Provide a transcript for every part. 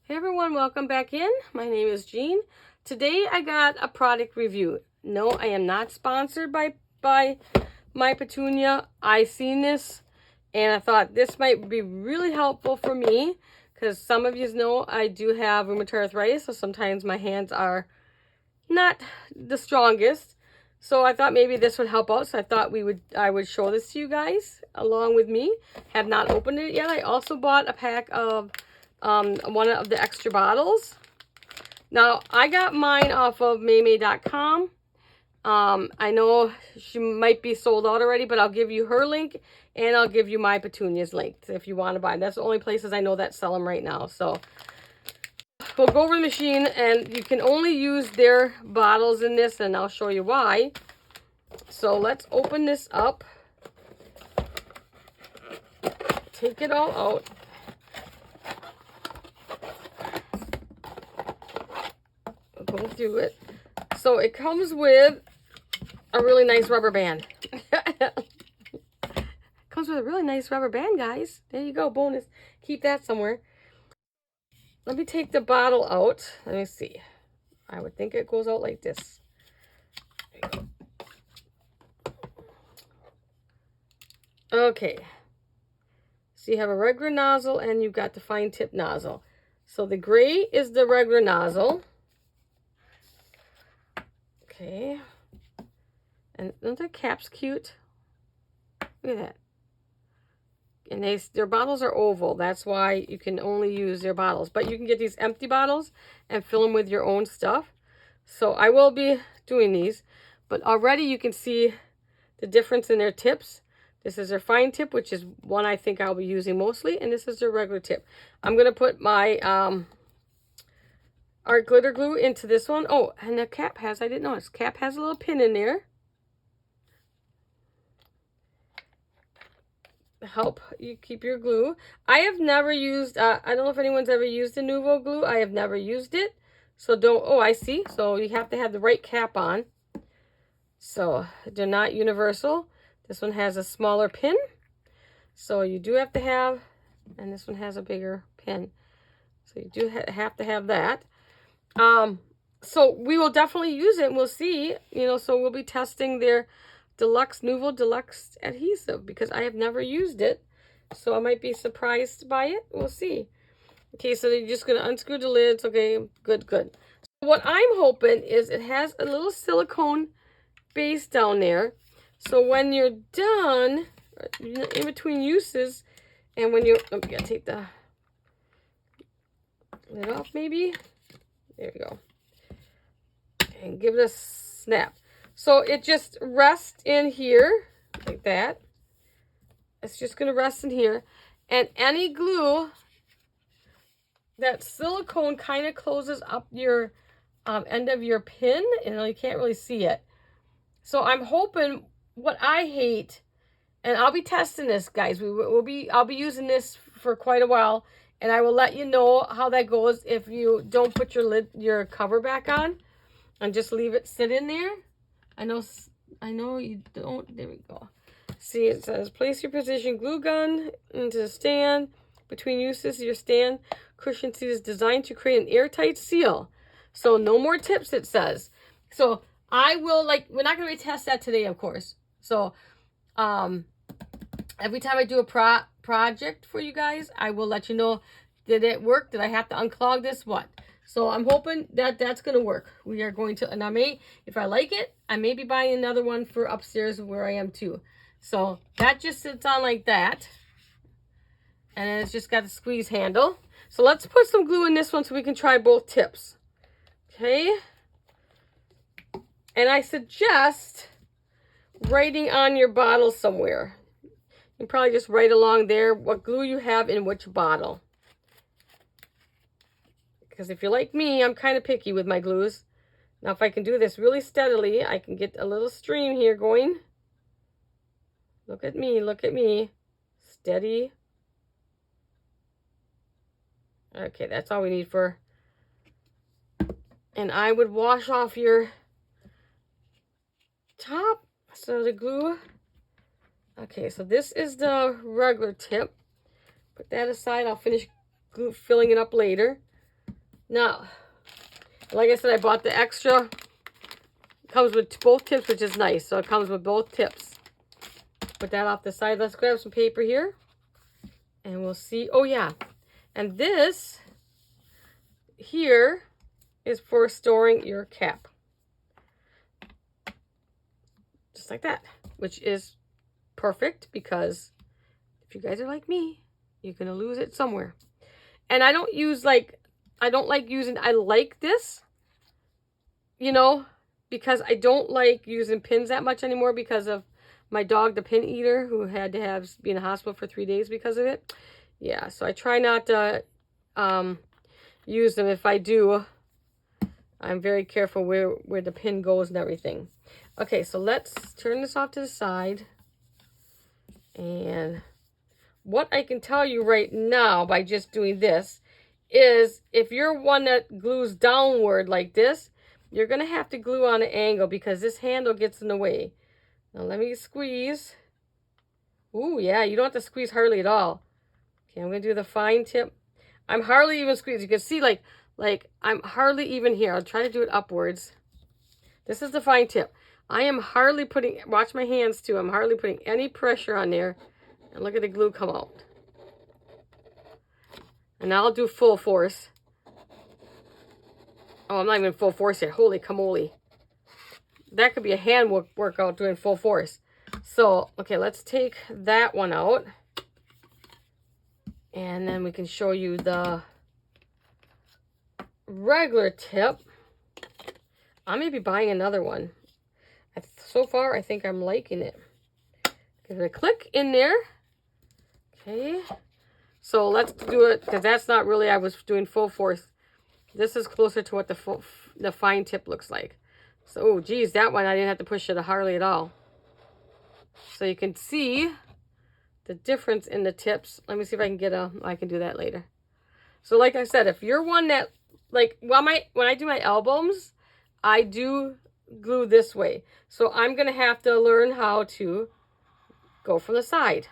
Hey everyone, welcome back in. My name is Jean. Today I got a product review. No, I am not sponsored by My Petunia. I seen this and I thought this might be really helpful for me because some of you know I do have rheumatoid arthritis, so sometimes my hands are not the strongest. So I thought maybe this would help out. So I thought I would show this to you guys along with me. Have not opened it yet. I also bought a pack of one of the extra bottles. Now, I got mine off of maymay.com. I know she might be sold out already, but I'll give you her link and I'll give you My Petunia's link if you want to buy them. That's the only places I know that sell them right now. So we'll go over the machine and you can only use their bottles in this and I'll show you why. So let's open this up. Take it all out. Go through it. So it comes with a really nice rubber band. Comes with a really nice rubber band, guys. There you go, bonus. Keep that somewhere. Let me take the bottle out. Let me see. I would think it goes out like this. Okay. So you have a regular nozzle and you've got the fine tip nozzle. So the gray is the regular nozzle. Okay. And isn't the cap's cute? Look at that. And their bottles are oval. That's why you can only use their bottles. But you can get these empty bottles and fill them with your own stuff. So I will be doing these. But already you can see the difference in their tips. This is their fine tip, which is one I think I'll be using mostly. And this is their regular tip. I'm going to put my art glitter glue into this one. Oh, and the cap has, I didn't notice, cap has a little pin in there. Help you keep your glue. I have never used, I don't know if anyone's ever used a Nuvo glue. I have never used it. So don't, oh, I see. So you have to have the right cap on. So they're not universal. This one has a smaller pin. So you do have to have, and this one has a bigger pin. So you do have to have that. So we will definitely use it and we'll see, so we'll be testing their Nuvo Deluxe adhesive because I have never used it. So I might be surprised by it. We'll see. Okay, so you're just going to unscrew the lids. Okay, good. So what I'm hoping is it has a little silicone base down there. So when you're done, in between uses, and when you, I'm going to take the lid off maybe. There we go. And give it a snap. So it just rests in here like that. It's just going to rest in here. And any glue, that silicone kind of closes up your end of your pin. And you can't really see it. So I'm hoping, what I hate, and I'll be testing this, guys. I'll be using this for quite a while. And I will let you know how that goes if you don't put your cover back on and just leave it sit in there. I know you don't. There we go. See, it says place your position glue gun into the stand. Between uses, your stand cushion seat is designed to create an airtight seal. So no more tips, it says. So I will, we're not going to retest that today, of course. So every time I do a project for you guys, I will let you know, did it work? Did I have to unclog this? What? So I'm hoping that that's going to work. We are going to, and I may, if I like it, I may be buying another one for upstairs where I am too. So that just sits on like that. And then it's just got a squeeze handle. So let's put some glue in this one so we can try both tips. Okay. And I suggest writing on your bottle somewhere. You can probably just write along there what glue you have in which bottle. Because if you're like me, I'm kind of picky with my glues. Now, if I can do this really steadily, I can get a little stream here going. Look at me, look at me. Steady. Okay, that's all we need for. And I would wash off your top. So the glue. Okay, so this is the regular tip. Put that aside. I'll finish filling it up later. Now, like I said, I bought the extra. It comes with both tips, which is nice. So it comes with both tips. Put that off the side. Let's grab some paper here. And we'll see. Oh, yeah. And this here is for storing your cap. Just like that. Which is perfect because if you guys are like me, you're going to lose it somewhere. And I don't use like, I like this, you know, because I don't like using pins that much anymore because of my dog, the pin eater, who had to be in the hospital for 3 days because of it. Yeah, so I try not to use them. If I do, I'm very careful where the pin goes and everything. Okay, so let's turn this off to the side. And what I can tell you right now by just doing this is if you're one that glues downward like this, you're going to have to glue on an angle because this handle gets in the way. Now let me squeeze. Ooh, yeah, you don't have to squeeze hardly at all. Okay, I'm going to do the fine tip. I'm hardly even squeezing. You can see like I'm hardly even here. I'll try to do it upwards. This is the fine tip. I am hardly putting, watch my hands too, I'm hardly putting any pressure on there. And look at the glue come out. And now I'll do full force. Oh, I'm not even full force yet. Holy camole. That could be a hand workout doing full force. So, okay, let's take that one out. And then we can show you the regular tip. I may be buying another one. So far, I think I'm liking it. Give it a click in there. Okay. So let's do it, because that's not really, I was doing full force. This is closer to what the fine tip looks like. So, oh, geez, that one I didn't have to push it hardly at all. So you can see the difference in the tips. Let me see if I can I can do that later. So like I said, if you're one that, like, when I do my albums, I do glue this way. So I'm going to have to learn how to go from the side,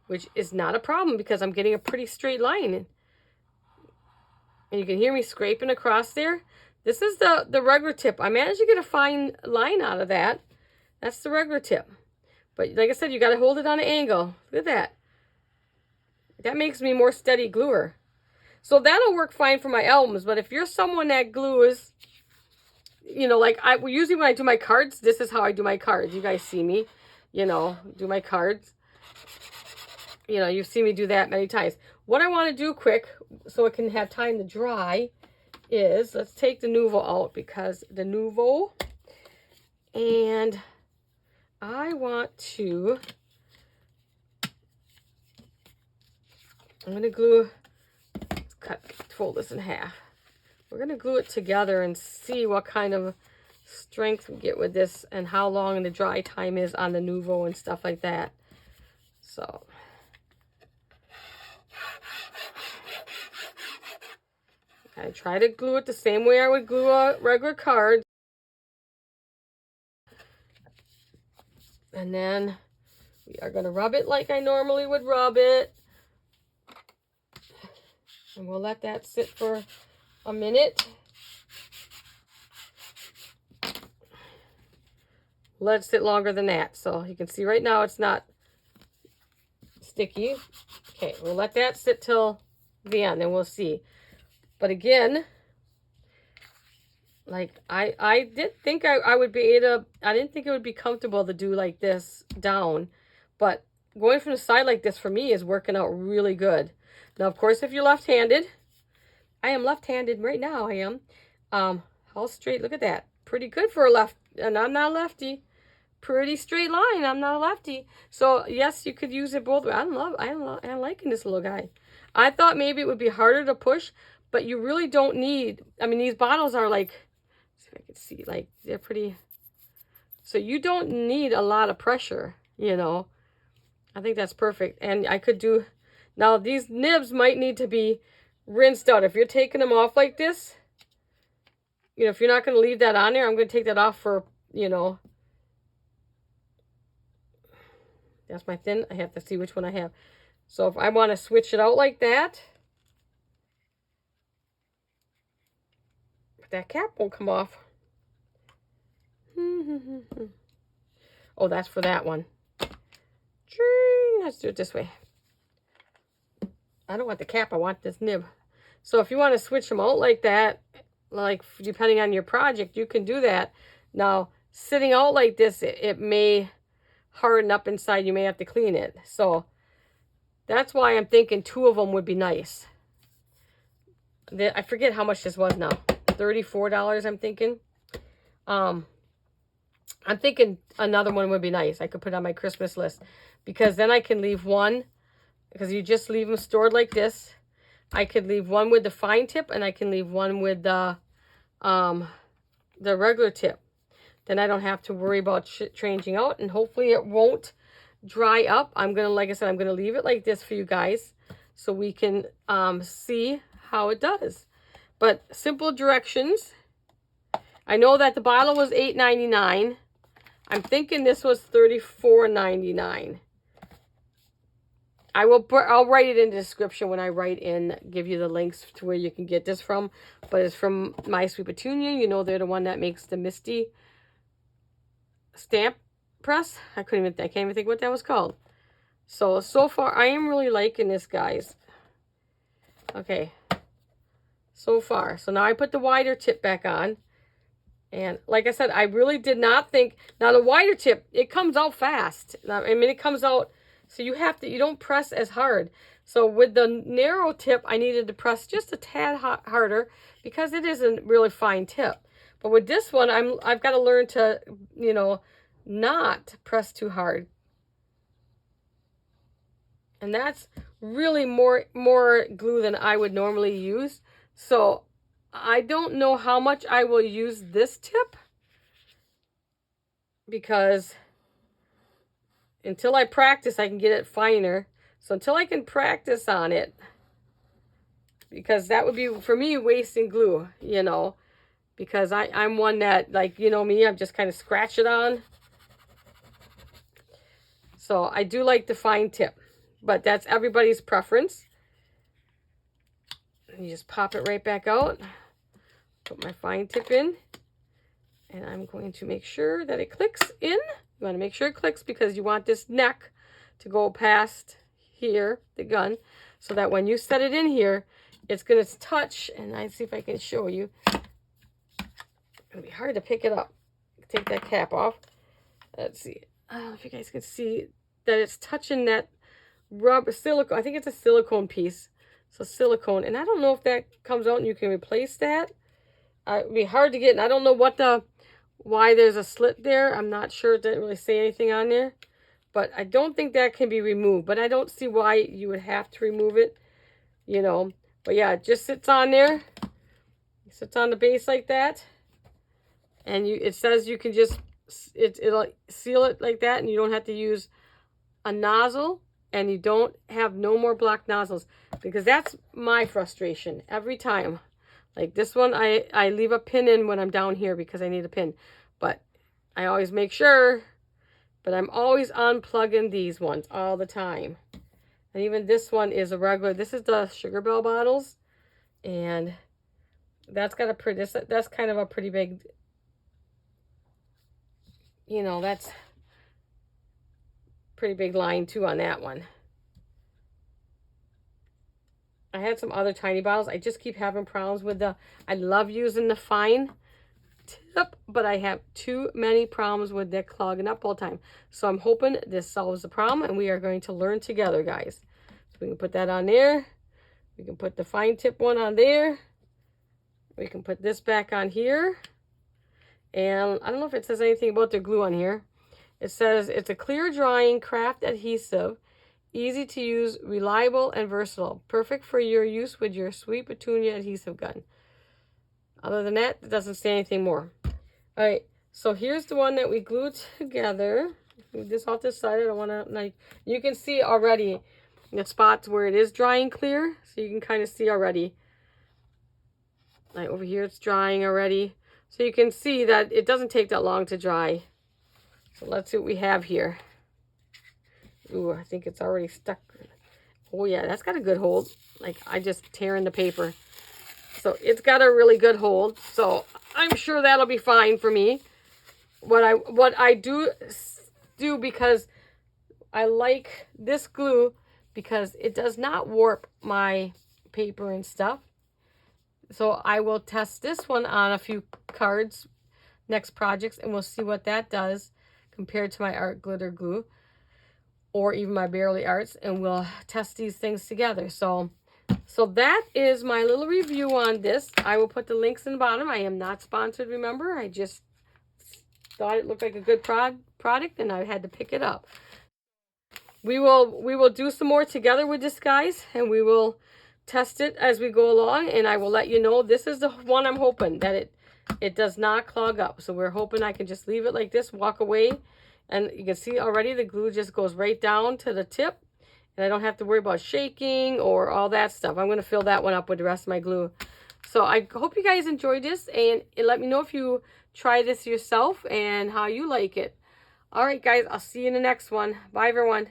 which is not a problem because I'm getting a pretty straight line. And you can hear me scraping across there. This is the regular tip. I managed to get a fine line out of that. That's the regular tip. But like I said, you got to hold it on an angle. Look at that. That makes me more steady gluer. So that'll work fine for my albums. But if you're someone that glues, you know, like usually when I do my cards, this is how I do my cards. You guys see me, you know, do my cards. You know, you've seen me do that many times. What I want to do quick, so it can have time to dry, is let's take the Nuvo out, because the Nuvo, and I want to, I'm going to glue, fold this in half. We're going to glue it together and see what kind of strength we get with this and how long the dry time is on the Nuvo and stuff like that. So I try to glue it the same way I would glue a regular card. And then we are going to rub it like I normally would rub it. And we'll let that sit for a minute. Let it sit longer than that. So you can see right now it's not sticky. Okay, we'll let that sit till the end and we'll see. But again, like I did think I would be able to, I didn't think it would be comfortable to do like this down. But going from the side like this for me is working out really good. Now, of course, if you're left-handed, I am left-handed right now, I am. How straight, look at that. Pretty good for a left, and I'm not a lefty. Pretty straight line, I'm not a lefty. So, yes, you could use it both ways. I'm liking this little guy. I thought maybe it would be harder to push, but you really don't need, I mean, these bottles are like, let's see if I can see, like, they're pretty, so you don't need a lot of pressure, you know. I think that's perfect. And I could do, now these nibs might need to be rinsed out. If you're taking them off like this, you know, if you're not going to leave that on there, I'm going to take that off for, you know, that's my thin. I have to see which one I have. So if I want to switch it out like that, that cap won't come off. Oh, that's for that one. Let's do it this way. I don't want the cap, I want this nib. So if you want to switch them out like that, like depending on your project, you can do that. Now, sitting out like this, it may harden up inside. You may have to clean it. So that's why I'm thinking 2 of them would be nice. I forget how much this was now. $34, I'm thinking. I'm thinking another one would be nice. I could put on my Christmas list. Because then I can leave one. Because you just leave them stored like this. I could leave one with the fine tip. And I can leave one with the regular tip. Then I don't have to worry about changing out. And hopefully it won't dry up. I'm going to, like I said, I'm going to leave it like this for you guys. So we can see how it does. But simple directions. I know that the bottle was $8.99. I'm thinking this was $34.99. I'll write it in the description when I write in, give you the links to where you can get this from. But it's from My Sweet Petunia. You know they're the one that makes the Misty stamp press. I can't even think what that was called. So far I am really liking this, guys. Okay. So far. So now I put the wider tip back on. And like I said, I really did not think, now the wider tip, it comes out fast. I mean, it comes out, so you don't press as hard. So with the narrow tip, I needed to press just a tad harder because it is a really fine tip. But with this one, I've got to learn to, you know, not press too hard. And that's really more glue than I would normally use. So I don't know how much I will use this tip, because until I practice, I can get it finer. So until I can practice on it, because that would be, for me, wasting glue, you know, because I'm one that, like, you know me, I'm just kind of scratch it on. So I do like the fine tip, but that's everybody's preference. You just pop it right back out. Put my fine tip in, and I'm going to make sure that it clicks in. You want to make sure it clicks because you want this neck to go past here, the gun, so that when you set it in here, it's going to touch. And I see if I can show you. It'll be hard to pick it up. Take that cap off. Let's see. I don't know if you guys can see that it's touching that rubber silicone. I think it's a silicone piece. So silicone, and I don't know if that comes out and you can replace that. It'd be hard to get, and I don't know why there's a slit there. I'm not sure. It didn't really say anything on there. But I don't think that can be removed. But I don't see why you would have to remove it, you know. But yeah, it just sits on there. It sits on the base like that. And it says you can just, it'll seal it like that, and you don't have to use a nozzle. And you don't have no more blocked nozzles. Because that's my frustration every time. Like this one, I leave a pin in when I'm down here because I need a pin. But I always make sure. But I'm always unplugging these ones all the time. And even this one is a regular. This is the Sugar Bell bottles. And that's got a pretty, that's kind of a pretty big, you know, that's pretty big line too on that one. I had some other tiny bottles. I just keep having problems with I love using the fine tip, but I have too many problems with it clogging up all the time. So I'm hoping this solves the problem, and we are going to learn together, guys. So we can put that on there. We can put the fine tip one on there. We can put this back on here. And I don't know if it says anything about the glue on here. It says it's a clear drying craft adhesive. Easy to use, reliable, and versatile. Perfect for your use with your Sweet Petunia adhesive gun. Other than that, it doesn't say anything more. All right, so here's the one that we glued together. Move this off this side. I don't want to, like, you can see already the spots where it is drying clear. So you can kind of see already. Like over here, it's drying already. So you can see that it doesn't take that long to dry. So let's see what we have here. Ooh, I think it's already stuck. Oh yeah, that's got a good hold. Like I just tearing the paper. So it's got a really good hold. So I'm sure that'll be fine for me. What I do because I like this glue because it does not warp my paper and stuff. So I will test this one on a few cards, next projects, and we'll see what that does compared to my art glitter glue or even my Barely Arts, and we'll test these things together. So that is my little review on this. I will put the links in the bottom. I am not sponsored, remember. I just thought it looked like a good product, and I had to pick it up. We will do some more together with this, guys, and we will test it as we go along, and I will let you know. This is the one I'm hoping that it does not clog up. So we're hoping I can just leave it like this, walk away, and you can see already the glue just goes right down to the tip, and I don't have to worry about shaking or all that stuff. I'm going to fill that one up with the rest of my glue. So I hope you guys enjoyed this, and let me know if you try this yourself and how you like it. All right, guys, I'll see you in the next one. Bye, everyone.